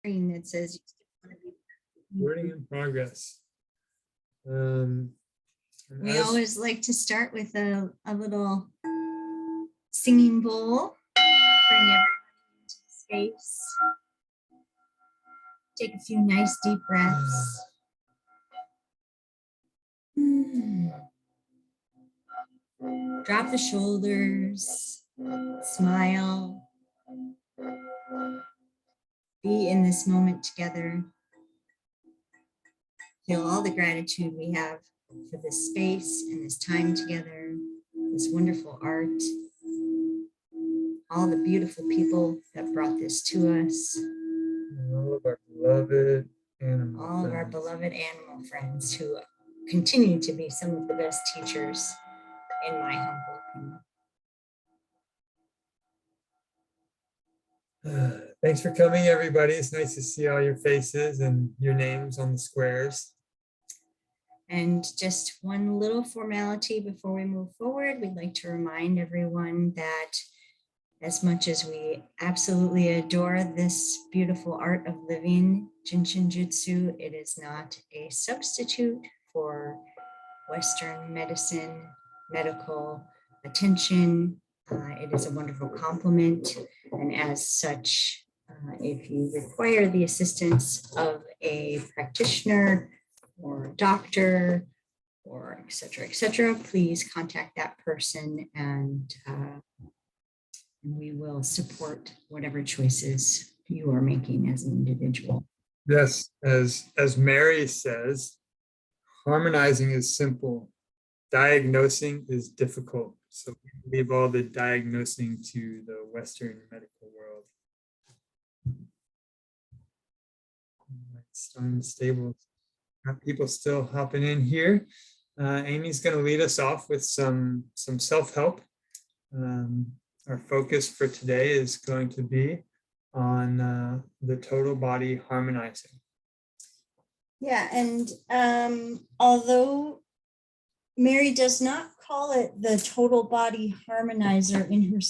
screen that says you still want to be. Wording in progress. We always like to start with a little singing bowl. Bring everybody into the space. Take a few nice deep breaths. Drop the shoulders. Smile. Be in this moment together. Feel all the gratitude we have for this space and this time together, this wonderful art, all the beautiful people that brought this to us. All of our beloved animal All of our friends. beloved animal friends who continue to be some of the best teachers, in my humble opinion. Thanks for coming, everybody. It's nice to see all your faces and your names on the squares. And just one little formality before we move forward, we'd like to remind everyone that as much as we absolutely adore this beautiful art of living, Jinshin Jyutsu, it is not a substitute for Western medicine, medical attention. It is a wonderful complement. And as such, if you require the assistance of a practitioner or doctor or et cetera, please contact that person and we will support whatever choices you are making as an individual. Yes, as Mary says, harmonizing is simple. Diagnosing is difficult. So we leave all the diagnosing to the Western medical world. It's starting to stable. Got people still hopping in here. Amy's going to lead us off with some self-help. Our focus for today is going to be on the total body harmonizing. Yeah, and although Mary does not call it the total body harmonizer in her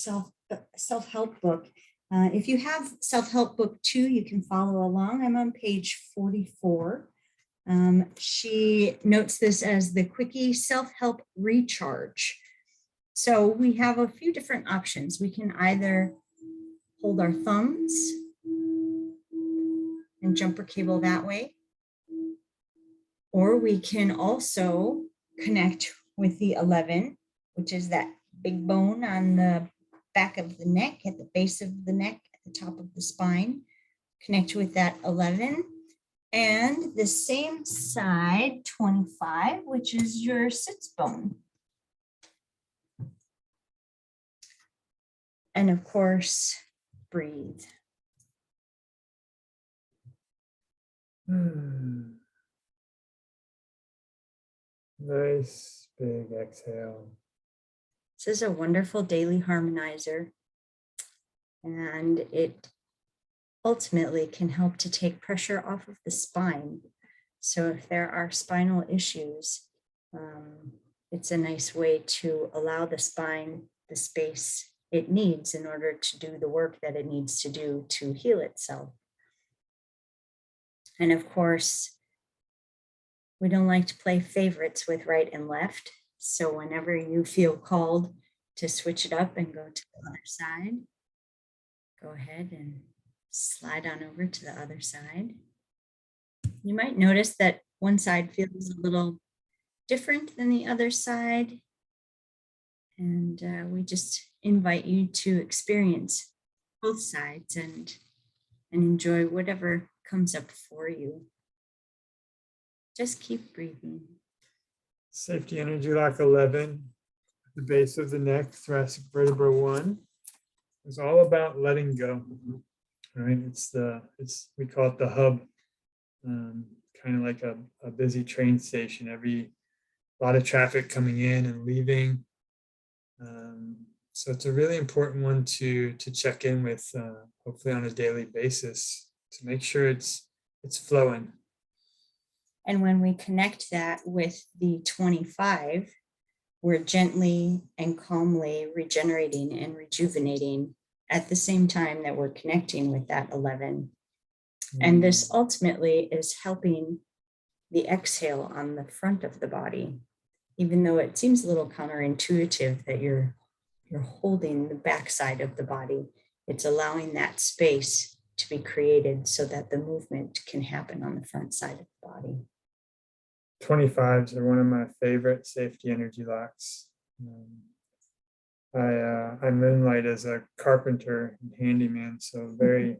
self-help book, if you have self-help book 2, you can follow along. I'm on page 44. She notes this as the quickie self-help recharge. So we have a few different options. We can either hold our thumbs and jumper cable that way, or we can also connect with the 11, which is that big bone on the back of the neck, at the base of the neck, at the top of the spine. Connect with that 11. And the same side, 25, which is your sits bone. And of course, breathe. Nice big exhale. This is a wonderful daily harmonizer, and it ultimately can help to take pressure off of the spine. So if there are spinal issues, it's a nice way to allow the spine the space it needs in order to do the work that it needs to do to heal itself. And of course, we don't like to play favorites with right and left. So whenever you feel called to switch it up and go to the other side, go ahead and slide on over to the other side. You might notice that one side feels a little different than the other side. And we just invite you to experience both sides and enjoy whatever comes up for you. Just keep breathing. Safety energy lock 11, the base of the neck, thoracic vertebra 1. It's all about letting go. Right? We call it the hub, kind of like a busy train station. A lot of traffic coming in and leaving. So it's a really important one to check in with, hopefully on a daily basis, to make sure it's flowing. And when we connect that with the 25, we're gently and calmly regenerating and rejuvenating at the same time that we're connecting with that 11. And this ultimately is helping the exhale on the front of the body, even though it seems a little counterintuitive that you're holding the backside of the body. It's allowing that space to be created so that the movement can happen on the front side of the body. 25s are one of my favorite safety energy locks. I moonlight as a carpenter and handyman, so very,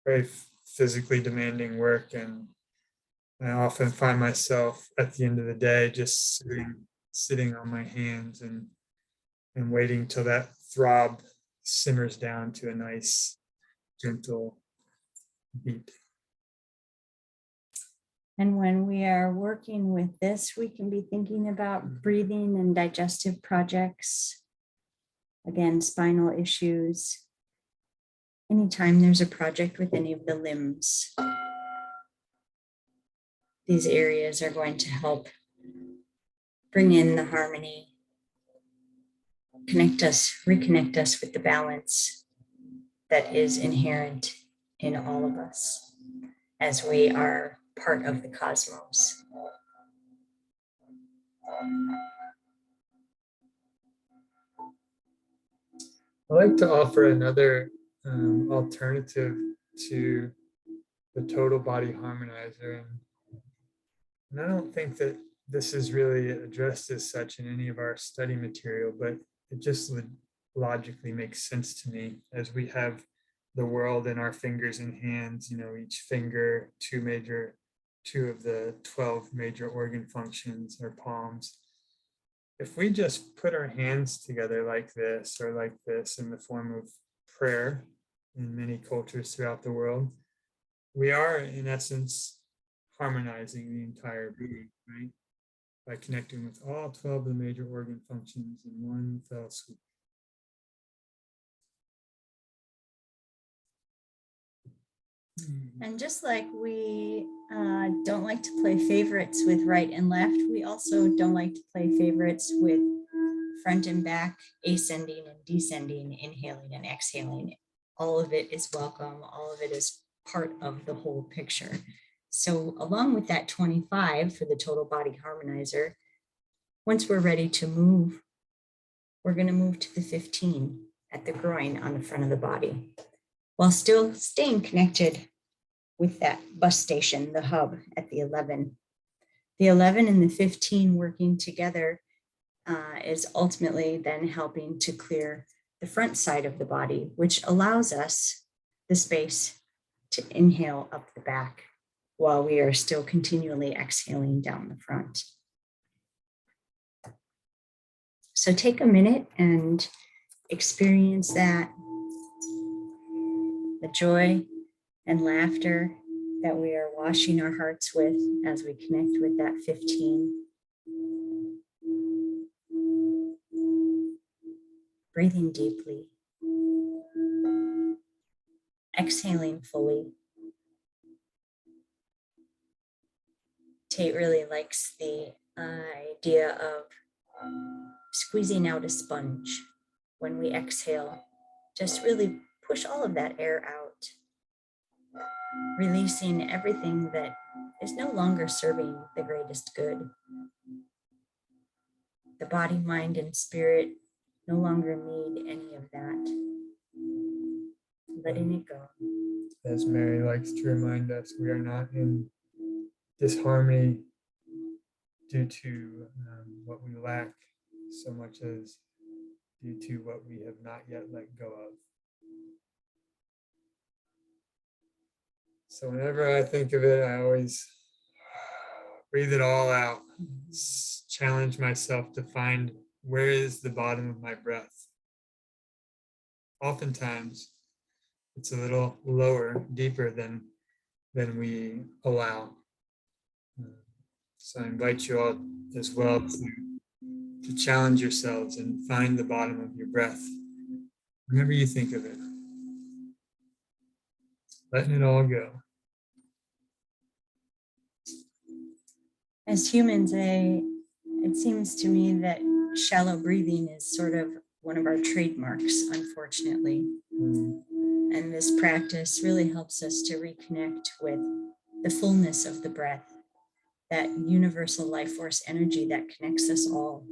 very physically demanding work, and I often find myself at the end of the day just sitting on my hands and waiting till that throb simmers down to a nice, gentle beat. And when we are working with this, we can be thinking about breathing and digestive projects. Again, spinal issues. Anytime there's a project with any of the limbs, these areas are going to help bring in the harmony, reconnect us with the balance that is inherent in all of us as we are part of the cosmos. I like to offer another alternative to the total body harmonizer. And I don't think that this is really addressed as such in any of our study material, but it just logically makes sense to me as we have the world in our fingers and hands, each finger, two of the 12 major organ functions or palms. If we just put our hands together like this or like this in the form of prayer in many cultures throughout the world, we are in essence harmonizing the entire being, right? By connecting with all 12 of the major organ functions in one fell swoop. And just like we don't like to play favorites with right and left, we also don't like to play favorites with front and back, ascending and descending, inhaling and exhaling. All of it is welcome. All of it is part of the whole picture. So along with that 25 for the total body harmonizer, once we're ready to move, we're going to move to the 15 at the groin on the front of the body, while still staying connected with that bus station, the hub at the 11. The 11 and the 15 working together is ultimately then helping to clear the front side of the body, which allows us the space to inhale up the back while we are still continually exhaling down the front. So take a minute and experience that, the joy and laughter that we are washing our hearts with as we connect with that 15. Breathing deeply. Exhaling fully. Tait really likes the idea of squeezing out a sponge when we exhale. Just really push all of that air out, releasing everything that is no longer serving the greatest good. The body, mind, and spirit no longer need any of that. Letting it go. As Mary likes to remind us, we are not in disharmony due to what we lack so much as due to what we have not yet let go of. So whenever I think of it, I always breathe it all out, challenge myself to find where is the bottom of my breath. Oftentimes, it's a little lower, deeper than we allow. So I invite you all as well to challenge yourselves and find the bottom of your breath whenever you think of it. Letting it all go. As humans, it seems to me that shallow breathing is sort of one of our trademarks, unfortunately. And this practice really helps us to reconnect with the fullness of the breath, that universal life force energy that connects us all.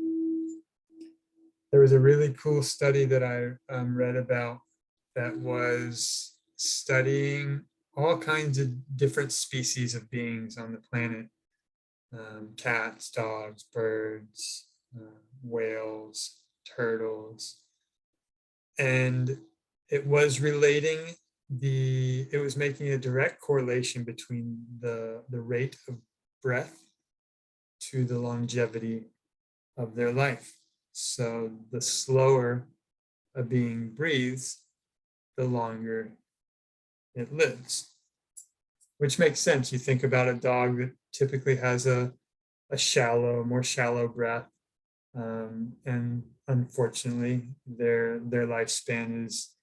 There was a really cool study that I read about that was studying all kinds of different species of beings on the planet. Cats, dogs, birds, whales, turtles. And it was making a direct correlation between the rate of breath to the longevity of their life. So the slower a being breathes, the longer it lives, which makes sense. You think about a dog that typically has a more shallow breath. And unfortunately, their lifespan is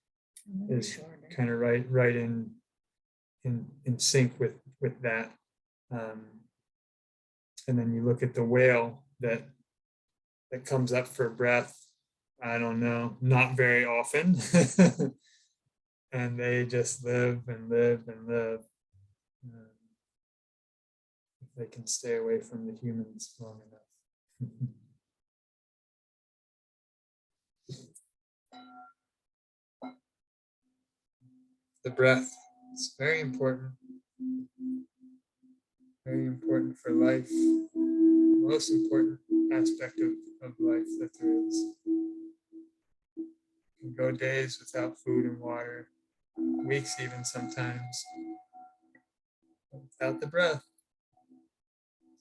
kind of right in sync with that. And then you look at the whale that comes up for breath, I don't know, not very often. And they just live and live and live. If they can stay away from the humans long enough. The breath is very important for life. Most important aspect of life that there is. You can go days without food and water, weeks even sometimes, but without the breath,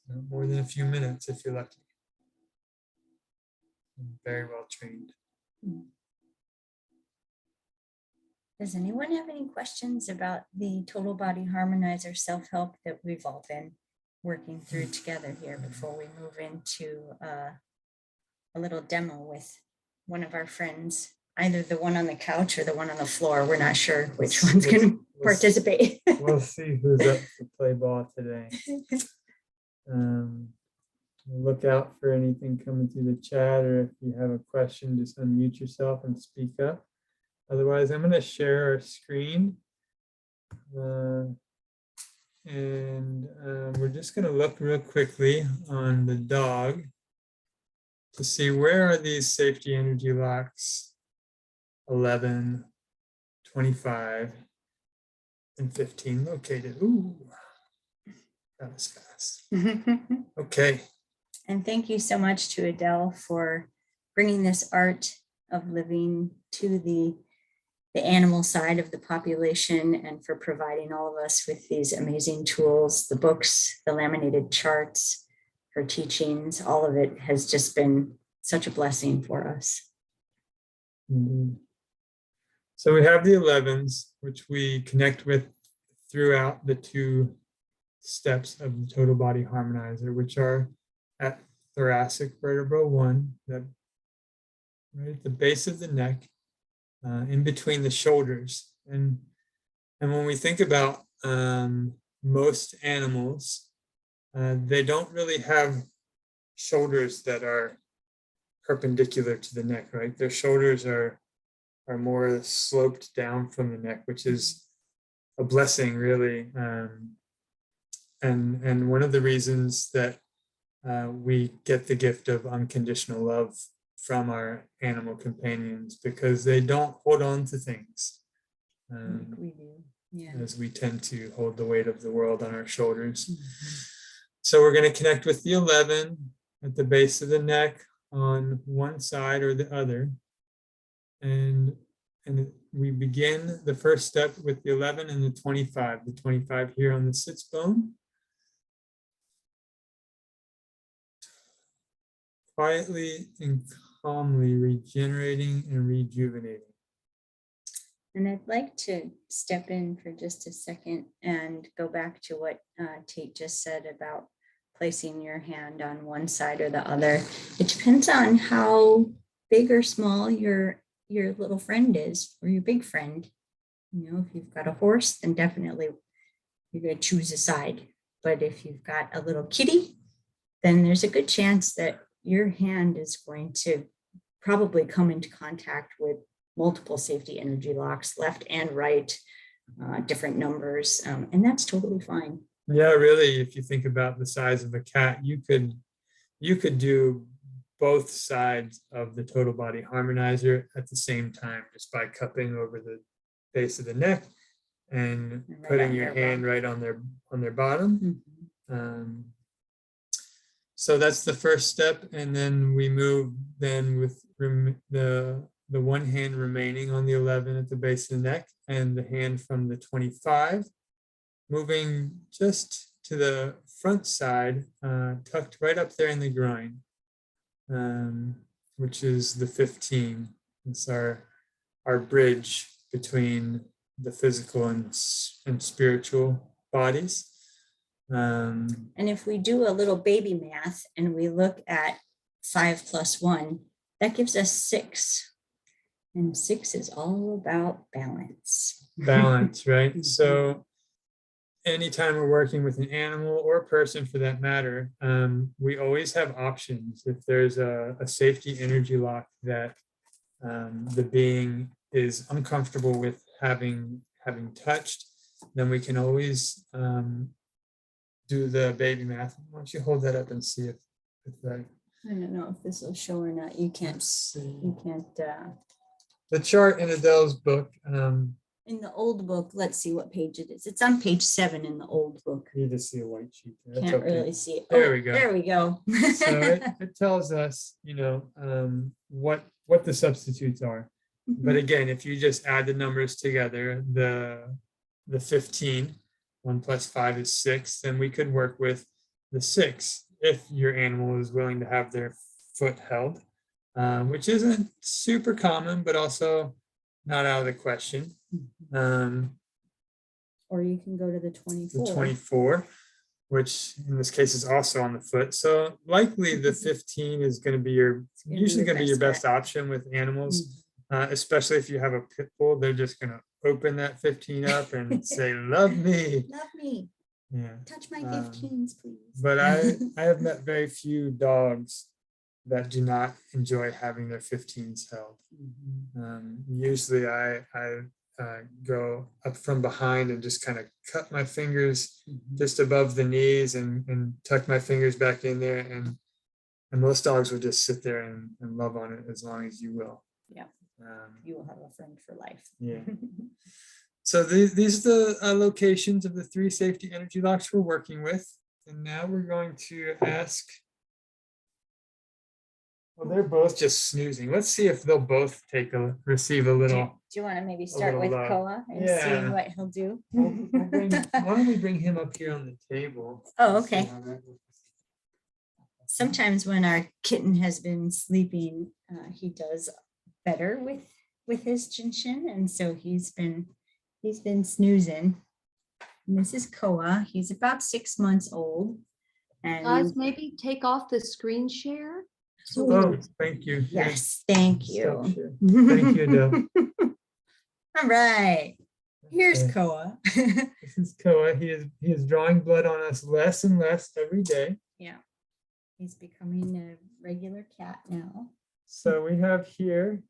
not more than a few minutes if you're lucky. And very well trained. Does anyone have any questions about the Total Body Harmonizer self-help that we've all been working through together here before we move into a little demo with one of our friends, either the one on the couch or the one on the floor? We're not sure which one's going to participate. We'll see who's up to play ball today. Look out for anything coming through the chat, or if you have a question, just unmute yourself and speak up. Otherwise, I'm going to share our screen. And we're just going to look real quickly on the dog to see where are these safety energy locks 11, 25, and 15 located. Ooh, that was fast. Okay. And thank you so much to Adele for bringing this art of living to the animal side of the population, and for providing all of us with these amazing tools, the books, the laminated charts, her teachings. All of it has just been such a blessing for us. Mm-hmm. So we have the 11s, which we connect with throughout the 2 steps of the Total Body Harmonizer, which are at thoracic vertebra 1, that right at the base of the neck, in between the shoulders. And when we think about most animals, they don't really have shoulders that are perpendicular to the neck, right? Their shoulders are more sloped down from the neck, which is a blessing, really. And one of the reasons that we get the gift of unconditional love from our animal companions, because they don't hold on to things Like we do. Yeah. as we tend to hold the weight of the world on our shoulders. Mm-hmm. So we're going to connect with the 11 at the base of the neck on one side or the other. And we begin the first step with the 11 and the 25. The 25 here on the sits bone. Quietly and calmly regenerating and rejuvenating. And I'd like to step in for just a second and go back to what Tait just said about placing your hand on one side or the other. It depends on how big or small your little friend is, or your big friend. You know, if you've got a horse, then definitely you're going to choose a side. But if you've got a little kitty, then there's a good chance that your hand is going to probably come into contact with multiple safety energy locks, left and right, different numbers, and that's totally fine. Yeah, really, if you think about the size of a cat, you could do both sides of the total body harmonizer at the same time, just by cupping over the base of the neck and Right putting on your their hand bottom. right on their bottom. So that's the first step, and then we move then with the one hand remaining on the 11 at the base of the neck, and the hand from the 25 moving just to the front side, tucked right up there in the groin, which is the 15. It's our bridge between the physical and spiritual bodies. And if we do a little baby math and we look at 5 + 1, that gives us 6. And 6 is all about balance. Balance, right? So anytime we're working with an animal or a person for that matter, we always have options. If there's a safety energy lock that the being is uncomfortable with having touched, then we can always do the baby math. Why don't you hold that up and see if that. I don't know if this will show or not. You can't. You can't. The chart in Adele's book. In the old book, let's see what page it is. It's on page 7 in the old book. You just see a white sheet. That's Can't okay. really see it. There we go. There we go. So it tells us, what the substitutes are. But again, if you just add the numbers together, the 15, 1 + 5 is 6, then we could work with the 6 if your animal is willing to have their foot held, which isn't super common, but also not out of the question. Or you can go to the 24. The 24, which in this case is also on the foot. So likely the 15 is going to be usually going to be your best option with animals, especially if you have a pit bull. They're just going to open that 15 up and say, "Love me, love me, yeah, touch my 15s, please." But I have met very few dogs that do not enjoy having their 15s held. Usually I go up from behind and just kind of cut my fingers just above the knees and tuck my fingers back in there, and most dogs will just sit there and love on it as long as you will. Yeah, you will have a friend for life. Yeah. So these are the locations of the 3 safety energy locks we're working with, and now we're going to ask. Well, they're both just snoozing. Let's see if they'll both receive a little. Do you want to maybe start with Koa and see what he'll do? Why don't we bring him up here on the table? Oh, okay. Sometimes when our kitten has been sleeping, he does better with his Shin, and so he's been snoozing. And this is Koa. He's about 6 months old. And Guys, maybe take off the screen share. Oh, thank you. Yes, thank you. Thank you, Adele. All right. Here's Okay. Koa. This is Koa. He is drawing blood on us less and less every day. Yeah. He's becoming a regular cat now. So we have here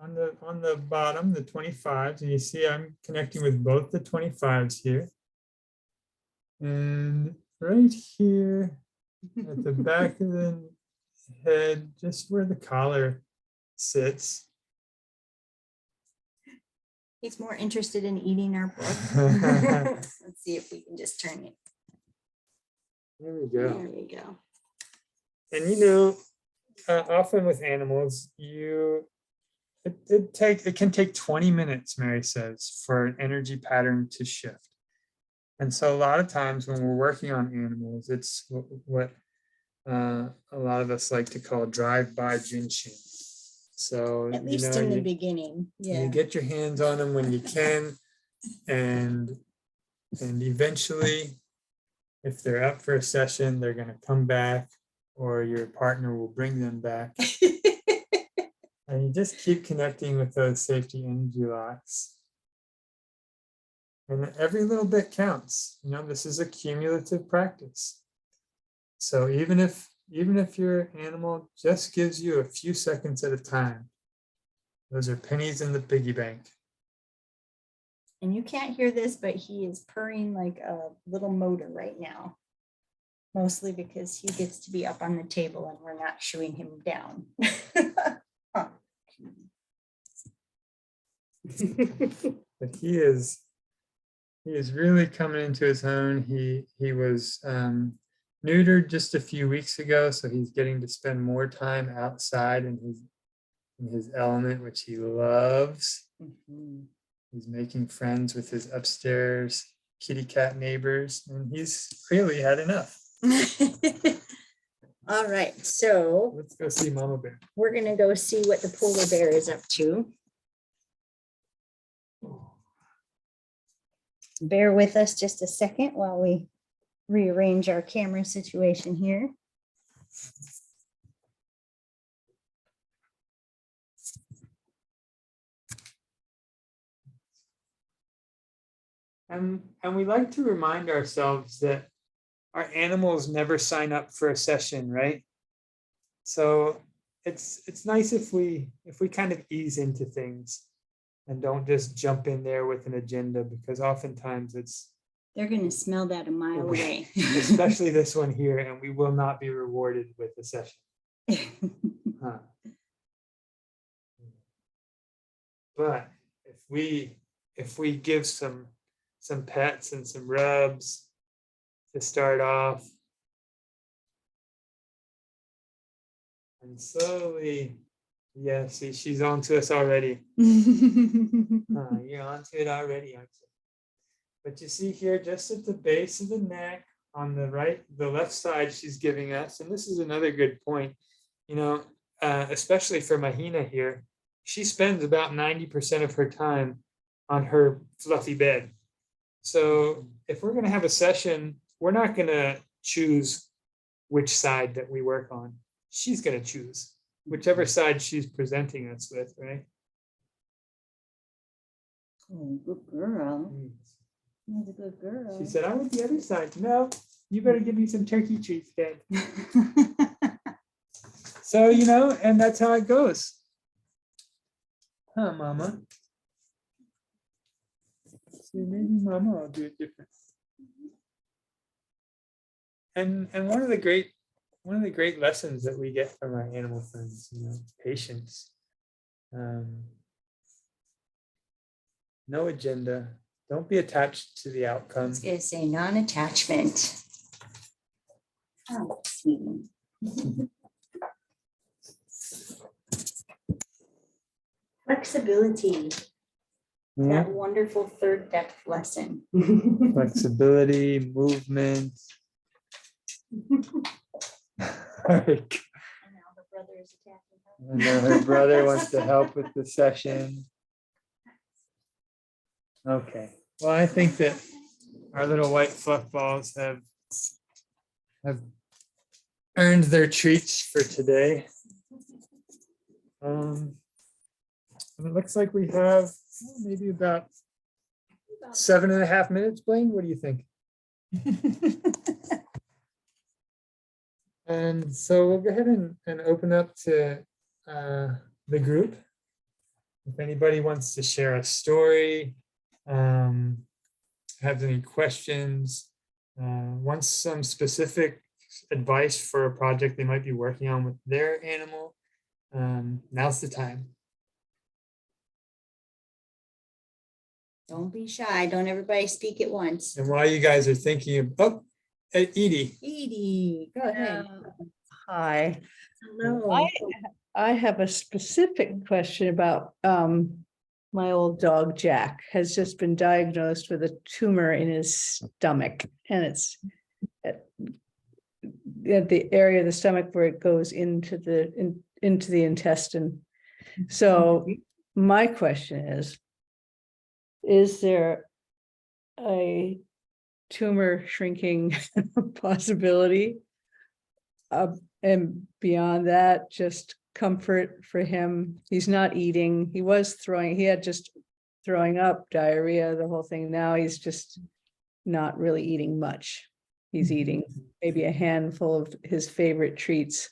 on the bottom the 25s, and you see I'm connecting with both the 25s here. And right here at the back of the head, just where the collar sits. He's more interested in eating our book. Let's see if we can just turn it. There we go. There we go. And often with animals, it can take 20 minutes, Mary says, for an energy pattern to shift. And so a lot of times when we're working on animals, it's what a lot of us like to call drive-by Jinshin. So at least in the beginning, yeah. You get your hands on them when you can, and eventually, if they're up for a session, they're going to come back, or your partner will bring them back. And you just keep connecting with those safety energy locks. And every little bit counts. This is a cumulative practice. So even if your animal just gives you a few seconds at a time, Those are pennies in the piggy bank. And you can't hear this, but he is purring like a little motor right now. Mostly because he gets to be up on the table and we're not shooing him down. But he is really coming into his own. He was neutered just a few weeks ago, so he's getting to spend more time outside in his element, which he loves. Mhm. He's making friends with his upstairs kitty cat neighbors, and he's clearly had enough. All right, so Let's go see Mama Bear. we're gonna go see what the polar bear is up to. Bear with us just a second while we rearrange our camera situation here. And we like to remind ourselves that our animals never sign up for a session, right? So it's nice if we kind of ease into things and don't just jump in there with an agenda, because oftentimes it's They're gonna smell that a mile away. especially this one here, and we will not be rewarded with a session. Huh. But if we give some pets and some rubs to start off, and slowly, yeah, see, she's on to us already. You're on to it already, aren't you? But you see here, just at the base of the neck, on the left side, she's giving us, and this is another good point, especially for Mahina here, she spends about 90% of her time on her fluffy bed. So if we're going to have a session, we're not going to choose which side that we work on. She's going to choose whichever side she's presenting us with, right? Oh, good girl. That's a good girl. She said, I want the other side. No, you better give me some turkey treats, kid. So, and that's how it goes. Huh, Mama? See, maybe Mama will do it different. And one of the great lessons that we get from our animal friends, patience. No agenda. Don't be attached to the I outcome. was gonna say non-attachment. Oh, sweetie. Flexibility. Yeah. That wonderful third depth lesson. Flexibility, movement. And then her brother wants to help with the session. Okay. Well, I think that our little white fluff balls have earned their treats for today. And it looks like we have maybe about 7.5 minutes, Blaine. What do you think? And so we'll go ahead and open up to the group. If anybody wants to share a story, have any questions, wants some specific advice for a project they might be working on with their animal, now's the time. Don't be shy. Don't everybody speak at once. And while you guys are thinking of, Edie. Edie, go ahead. Hi, Hello. I have a specific question about my old dog Jack has just been diagnosed with a tumor in his stomach, and it's at the area of the stomach where it goes into the intestine. So my question is there a tumor shrinking possibility? And beyond that, just comfort for him. He's not eating. He had just throwing up, diarrhea, the whole thing. Now he's just not really eating much. He's eating maybe a handful of his favorite treats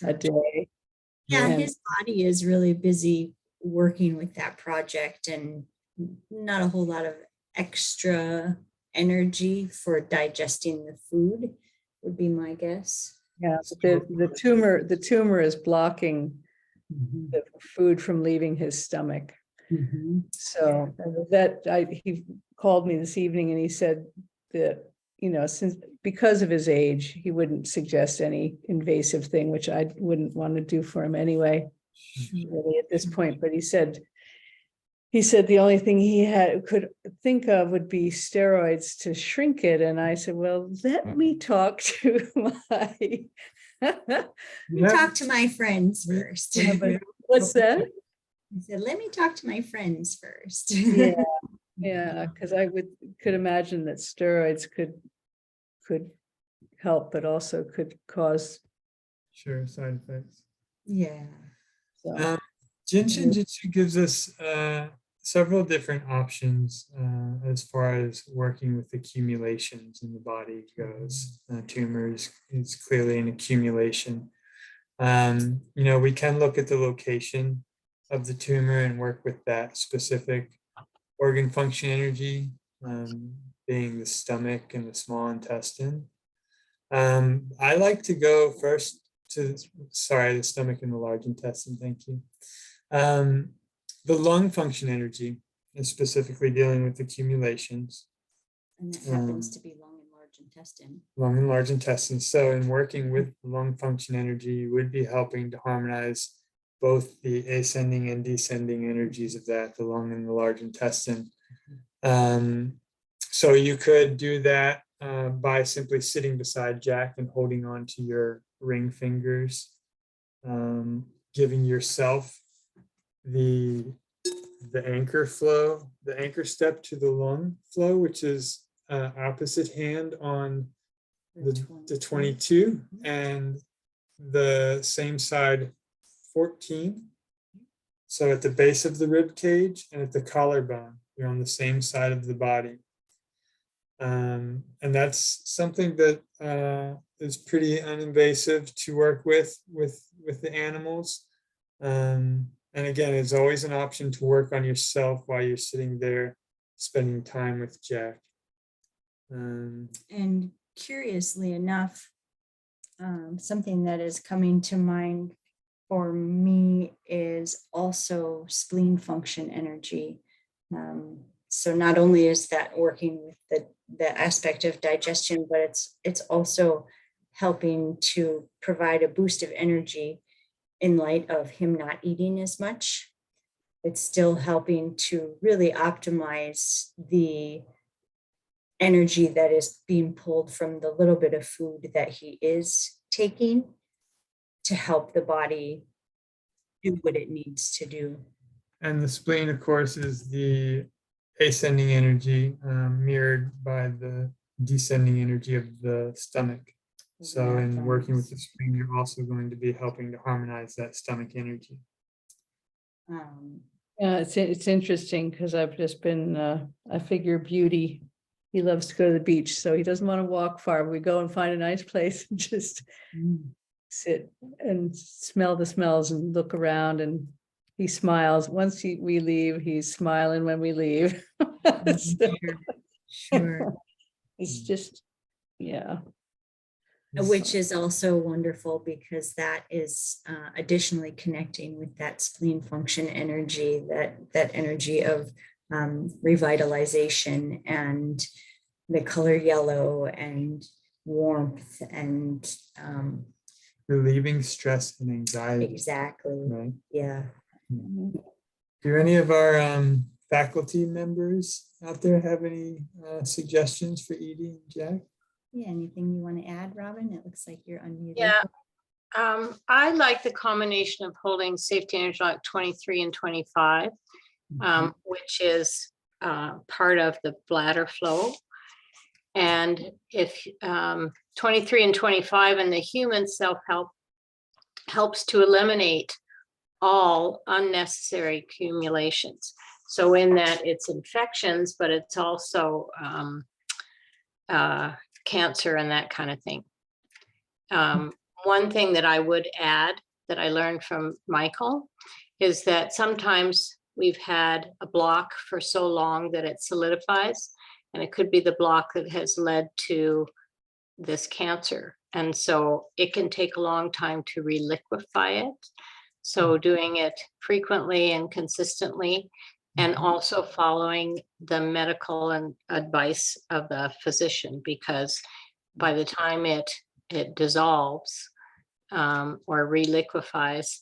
a day. Yeah, And- his body is really busy working with that project and not a whole lot of extra energy for digesting the food would be my guess. Yeah, but the tumor is blocking Mhm. the food from leaving his stomach. Mhm. So he called me this evening and he said that, since because of his age, he wouldn't suggest any invasive thing, which I wouldn't want to do for him anyway, really at this point. But he said the only thing he could think of would be steroids to shrink it. And I said, well, let me talk to my. Yeah. Talk to my friends first. Yeah, but- What's that? I said, let me talk to my friends first. Yeah, yeah, because I could imagine that steroids could help, but also could cause. Sure, side effects. Yeah. So, Jinshin Jyutsu gives us several different options as far as working with accumulations in the body goes. Tumors is clearly an accumulation. We can look at the location of the tumor and work with that specific organ function energy, being the stomach and the small intestine. I like to go first to, the stomach and the large intestine, thank you. The lung function energy is specifically dealing with accumulations. And that happens to be lung and large intestine. Lung and large intestine. So in working with the lung function energy, you would be helping to harmonize both the ascending and descending energies of that, the lung and the large intestine. So you could do that by simply sitting beside Jack and holding on to your ring fingers, giving yourself the anchor flow, the anchor step to the lung flow, which is opposite hand on the 22 and the same side 14. So at the base of the rib cage and at the collarbone, you're on the same side of the body. And that's something that is pretty uninvasive to work with the animals. And again, it's always an option to work on yourself while you're sitting there spending time with Jack. And curiously enough, something that is coming to mind for me is also spleen function energy. So not only is that working with the aspect of digestion, but it's also helping to provide a boost of energy in light of him not eating as much. It's still helping to really optimize the energy that is being pulled from the little bit of food that he is taking to help the body do what it needs to do. And the spleen, of course, is the ascending energy mirrored by the descending energy of the stomach. So in working with the spleen, you're also going to be helping to harmonize that stomach energy. yeah, it's interesting because I've just been I figure Beauty. He loves to go to the beach, so he doesn't want to walk far. We go and find a nice place and just sit and smell the smells and look around, and he smiles. Once we leave, he's smiling when we leave. So, Sure. it's just, yeah. Which is also wonderful because that is additionally connecting with that spleen function energy, that energy of revitalization and the color yellow and warmth and Relieving stress and anxiety. exactly. Right. Yeah. Do any of our faculty members out there have any suggestions for Edie and Jack? Yeah. Anything you want to add, Robin? It looks like you're unmuted. Yeah. I like the combination of holding safety energy like 23 and 25, which is part of the bladder flow. And if 23 and 25 and the human self-help helps to eliminate all unnecessary accumulations. So in that it's infections, but it's also cancer and that kind of thing. One thing that I would add that I learned from Michael is that sometimes we've had a block for so long that it solidifies, and it could be the block that has led to this cancer. And so it can take a long time to reliquify it. So doing it frequently and consistently, and also following the medical and advice of the physician, because by the time it dissolves or reliquefies,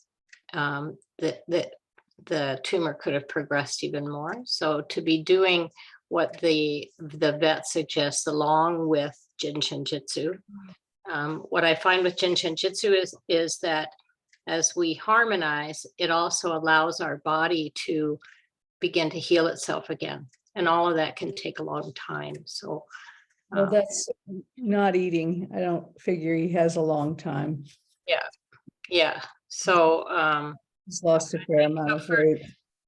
the tumor could have progressed even more. So to be doing what the vet suggests along with Jin Shin Jyutsu, what I find with Jin Shin Jyutsu is that as we harmonize, it also allows our body to begin to heal itself again. And all of that can take a long time. So Well, that's not eating. I don't figure he has a long time. yeah. So He's lost a fair amount of weight.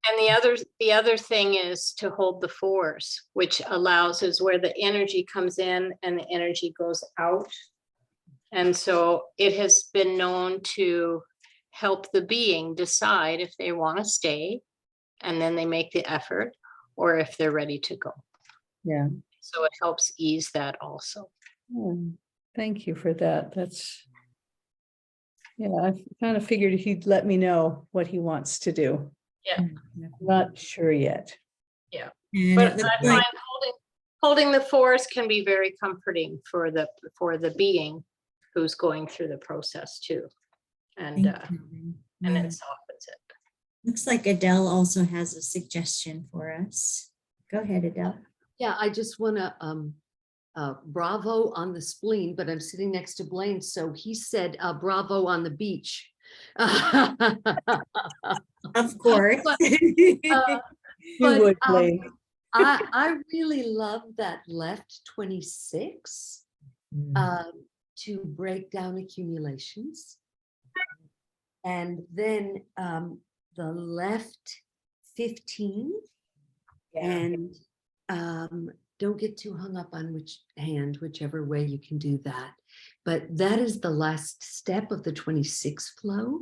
and the other thing is to hold the force, which allows is where the energy comes in and the energy goes out. And so it has been known to help the being decide if they want to stay, and then they make the effort, or if they're ready to go. Yeah. So it helps ease that also. Thank you for that. I kind of figured he'd let me know what he wants to do. Yeah. Not sure yet. And But it looks I like find holding the force can be very comforting for the being who's going through the process too. And thank you. and Yeah. it softens it. Looks like Adele also has a suggestion for us. Go ahead, Adele. Yeah, I just want to bravo on the spleen, but I'm sitting next to Blaine, so he said bravo on the beach. Of course. You would, Blaine. I really love that left 26 to break down accumulations. And then the left 15. And don't get too hung up on which hand, whichever way you can do that. But that is the last step of the 26 flow.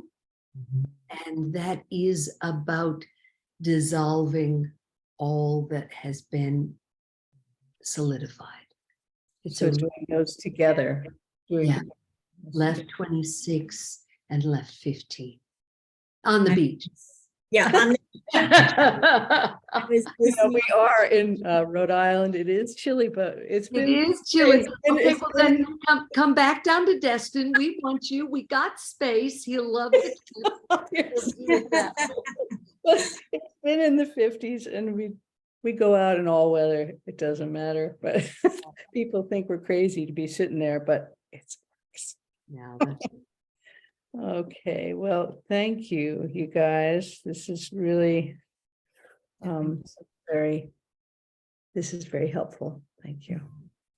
And that is about dissolving all that has been solidified. It's So doing those together. Yeah. Left 26 and left 15 on the beach. Yeah, on the, I was We are in Rhode Island. It is chilly, but it's It been. is chilly. it's been- Okay, it's well been- then come back down to Destin. We want you. We got space. He'll love it. Yes. It's been in the 50s, and we go out in all weather. It doesn't matter, but people think we're crazy to be sitting there, but it's Yeah, that's okay. Well, thank you, you guys. This is really this is very helpful. Thank you.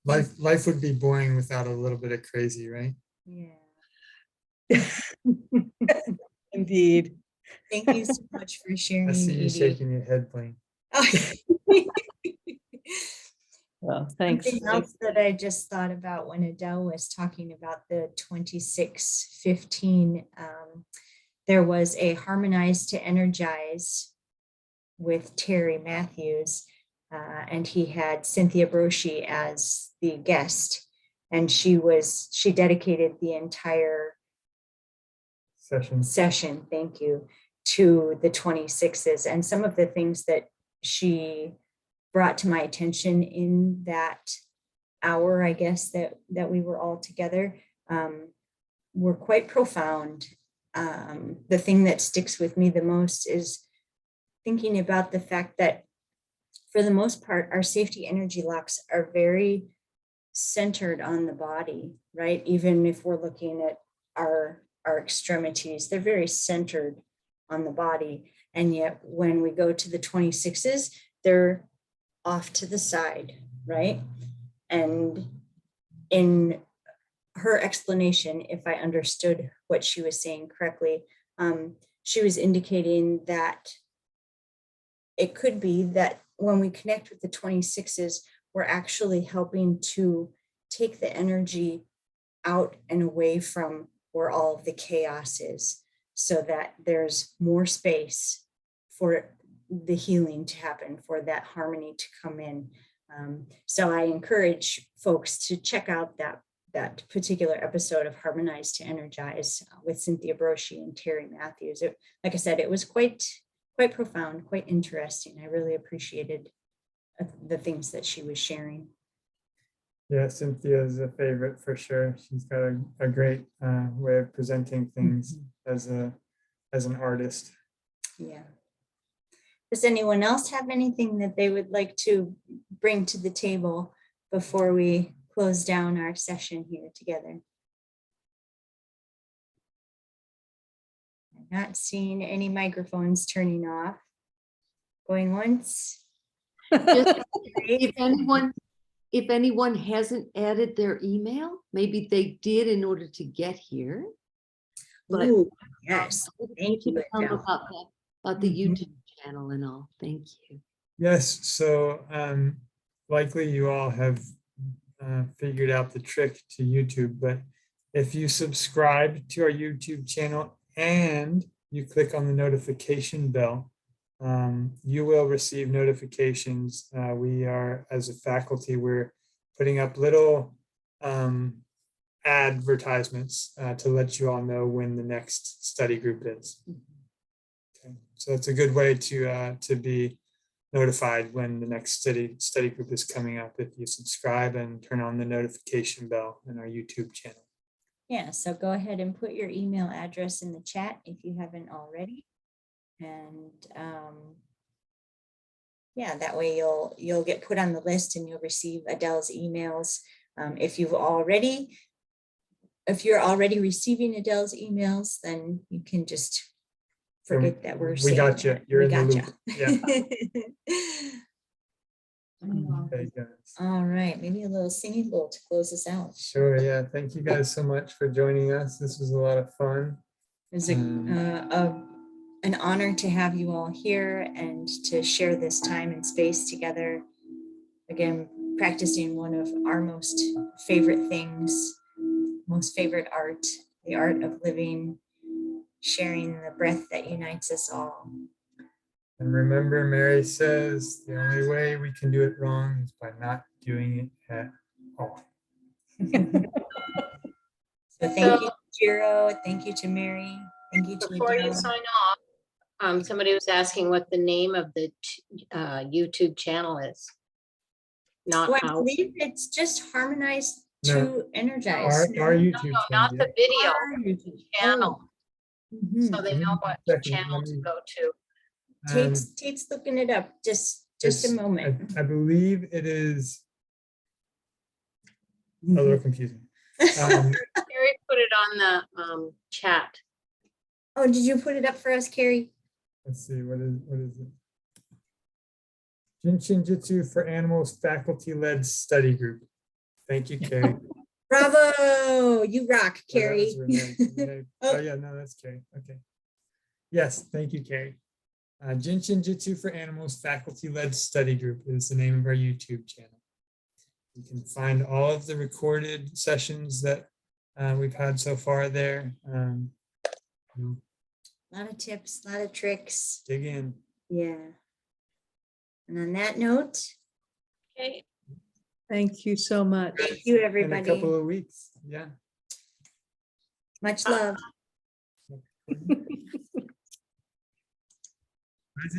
Life would be boring without a little bit of crazy, right? Yeah. Indeed. Thank you so much for sharing. I see you Edie. shaking your head, Blaine. Well, thanks. Something else that I just thought about when Adele was talking about the 2615, there was a Harmonize to Energize with Terry Matthews, and he had Cynthia Broshi as the guest, and she dedicated the entire session, thank you, to the 26s, and some of the things that she brought to my attention in that hour, I guess, that we were all together, were quite profound. The thing that sticks with me the most is thinking about the fact that for the most part, our safety energy locks are very centered on the body, right? Even if we're looking at our extremities, they're very centered on the body. And yet when we go to the 26s, they're off to the side, right? And in her explanation, if I understood what she was saying correctly, she was indicating that it could be that when we connect with the 26s, we're actually helping to take the energy out and away from where all of the chaos is. so that there's more space for the healing to happen, for that harmony to come in. So I encourage folks to check out that particular episode of Harmonize to Energize with Cynthia Broshi and Terry Matthews. Like I said, it was quite profound, quite interesting. I really appreciated the things that she was sharing. Yeah, Cynthia is a favorite for sure. She's got a great way of presenting things as an artist. Yeah. Does anyone else have anything that they would like to bring to the table before we close down our session here together? I'm not seeing any microphones turning off. Going once. Just if anyone hasn't added their email, maybe they did in order to get here. But Ooh, yes, thank you, Tell them Adele. about the Mhm. YouTube channel and all. Thank you. Yes, so likely you all have figured out the trick to YouTube, but if you subscribe to our YouTube channel and you click on the notification bell, you will receive notifications. We are, as a faculty, we're putting up little advertisements to let you all know when the next study group is. Okay. So it's a good way to be notified when the next study group is coming up if you subscribe and turn on the notification bell in our YouTube channel. Yeah, so go ahead and put your email address in the chat if you haven't already. And yeah, that way you'll get put on the list and you'll receive Adele's emails. If you're already receiving Adele's emails, then you can just forget that we're saying got you. that. You're We in the gotcha. loop. Yeah. Okay, guys. All right, maybe a little singing bowl to close us out. Sure. Yeah. Thank you guys so much for joining us. This was a lot of fun. It's an honor to have you all here and to share this time and space together. Again, practicing one of our most favorite things, most favorite art, the art of living, sharing the breath that unites us all. And remember, Mary says the only way we can do it wrong is by not doing it at all. So thank you, Jiro. Thank you to Mary. Thank you to Before you Adele. sign off, somebody was asking what the name of the YouTube channel is. Oh, I Not how, believe it's just Harmonize No. to Energize. Our YouTube no, not channel. the video Our YouTube channel. Mhm. So they know what channel to go to. Tate's looking it up. Just a moment. I believe it is a little confusing. Um, Carrie put it on the chat. Oh, did you put it up for us, Carrie? Let's see, what is it? Shin Jyutsu for Animals Faculty-Led Study Group. Thank you, Carrie. Bravo! You rock, Oh, that Carrie. was Renee. Oh yeah, no, that's Carrie. Okay. Yes, thank you, Carrie. Shin Jyutsu for Animals Faculty-Led Study Group is the name of our YouTube channel. You can find all of the recorded sessions that we've had so far there. A lot of tips, a lot of tricks. Dig in. Yeah. And on that note, Okay. Thank you so much. thank you, In a everybody. couple of weeks. Yeah. Much love. Bye, Zenith.